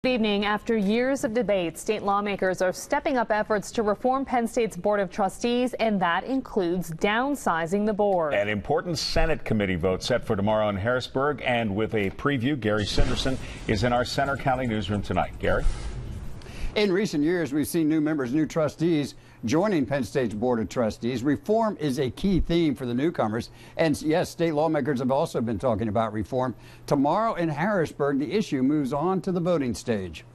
Good evening. After years of debate, state lawmakers are stepping up efforts to reform Penn State's Board of Trustees, and that includes downsizing the board. An important Senate committee vote set for tomorrow in Harrisburg, and with a preview, Gary Sinderson is in our Center County newsroom tonight. Gary? In recent years, we've seen new members, new trustees joining Penn State's Board of Trustees. Reform is a key theme for the newcomers. And yes, state lawmakers have also been talking about reform. Tomorrow in Harrisburg, the issue moves on to the voting stage.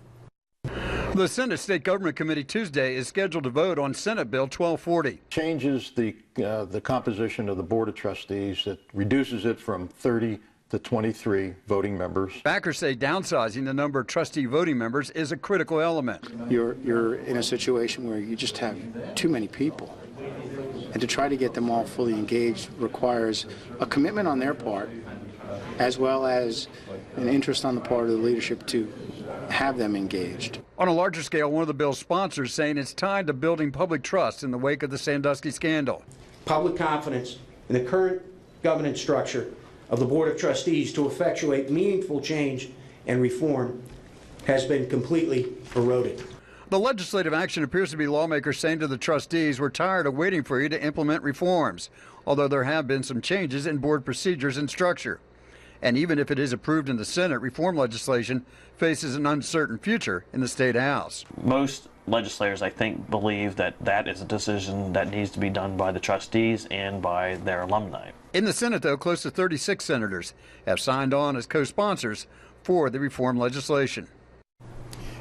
The Senate State Government Committee Tuesday is scheduled to vote on Senate Bill 1240. Changes the composition of the Board of Trustees. It reduces it from 30 to 23 voting members. Backers say downsizing the number of trustee voting members is a critical element. You're in a situation where you just have too many people. And to try to get them all fully engaged requires a commitment on their part, as well as an interest on the part of the leadership to have them engaged. On a larger scale, one of the bill's sponsors saying it's tied to building public trust in the wake of the Sandusky scandal. Public confidence in the current governance structure of the Board of Trustees to effectuate meaningful change and reform has been completely eroded. The legislative action appears to be lawmakers saying to the trustees, we're tired of waiting for you to implement reforms, although there have been some changes in board procedures and structure. And even if it is approved in the Senate, reform legislation faces an uncertain future in the State House. Most legislators, I think, believe that that is a decision that needs to be done by the trustees and by their alumni. In the Senate, though, close to 36 senators have signed on as co-sponsors for the reform legislation.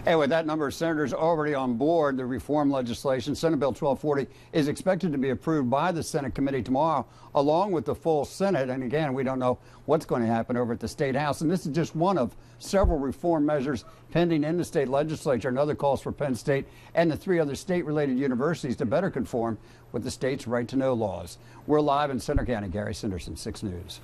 And with that number of senators already on board the reform legislation, Senate Bill 1240 is expected to be approved by the Senate committee tomorrow, along with the full Senate. And again, we don't know what's going to happen over at the State House. And this is just one of several reform measures pending in the state legislature. Another calls for Penn State and the 3 other state-related universities to better conform with the state's right-to-know laws. We're live in Center County. Gary Sinderson, 6 News.